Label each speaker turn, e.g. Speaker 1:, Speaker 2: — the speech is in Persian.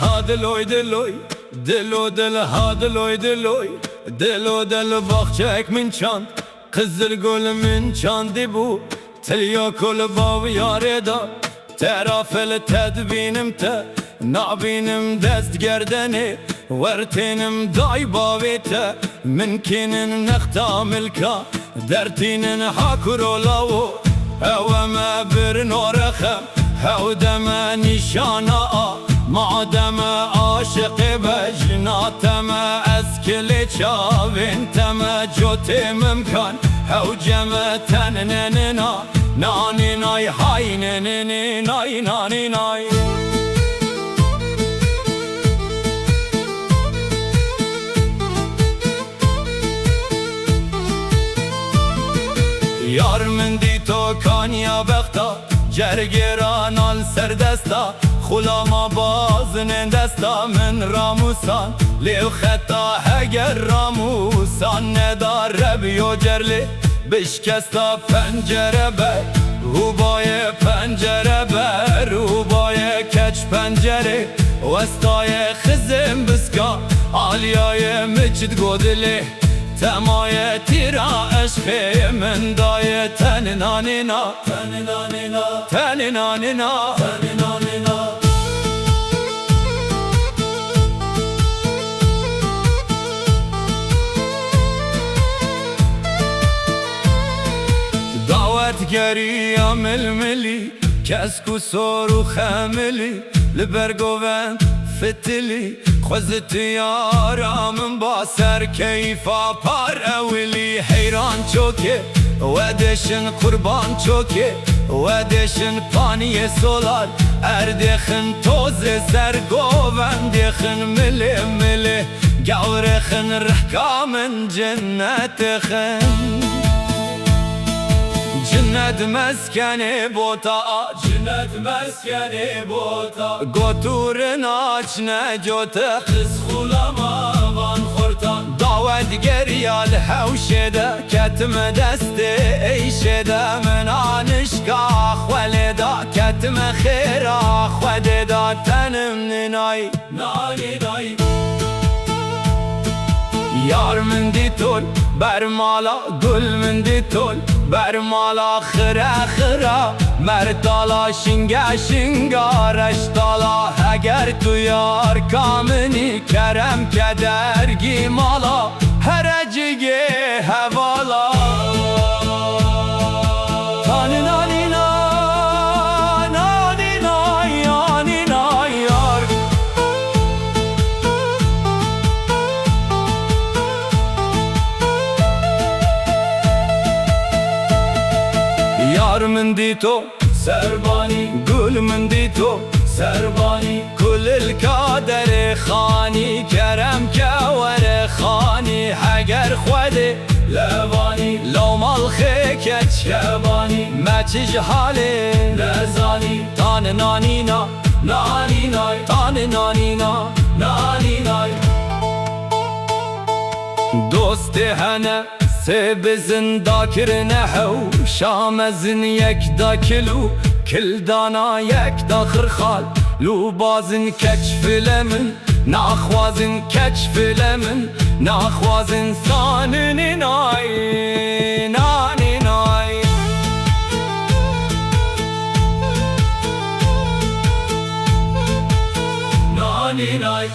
Speaker 1: هادلوی دلوی دلو دل هادلوی دلوی دلو دل باخچک من چاند قزل گل من چاندی بو تلیا کل باو یاره دا ترافل تدبینم تا نابینم دست گردنه ورتینم دای باوی تا من کینن نختا ملکا درتینن حاکرو لاو او ما بر نورخم او دم نشانا مادم عاشق بجناتم از کل چاوینتم جوتم امکان او جمع تنننا نانی نای های نننی نای نانی نای یار من دی تو کانیا بختا جرگران آل سردستا خلاما بازن دستا من راموسان لیو خطا هگر راموسان ندار ربیو جرلی بشکستا پنجره بر روبای پنجره بر روبای کچ پنجره وستای خزم بسکا آلیای مجد گودلی تمای تیرا عشق من دای تننانینا تننانینا تننانینا تننانینا دعوتگری ململی کسکو سورو خملی لبرگوون فتلی خوزت یارم با سر کیفا پر اولی حیران چوکه ودشن قربان چوکه ودشن پانی سولار اردخن توز سرگوون دخن ملی ملی گورخن رحکامن جنت خن جنت مسکنی بوتا جنت مسکنی بوتا گوتورن آچ نجوتا خس خولما وان خورتا دعوت گریال حوشده کتم دست ایشده من آنشکا خولدا کتم خیرا خوددا تنم ننای نانی نای یار من دی تول برمالا گل من دی تول برمالا خره خره مرتالا شنگه شنگارش تالا اگر تو یار کامنی کرم کدرگی مالا هرجگه حوالا نانی نانی نانی نانی نانی یار یار من دی تو سربانی گل من دی تو سربانی کل الکادر خانی کرم کور خانی اگر خود لوانی لو مال خیکت شبانی مچج حاله لزانی تان نانی نا نانی نای تان نانی نا نانی نای دوست هنه سبزن داکر نحو شامزن یک دا کلو کل دانا یک داخر خال لو بازن کچ فلمن ناخوازن کچ فلمن ناخوازن ساننی نای نانی نای نانی نای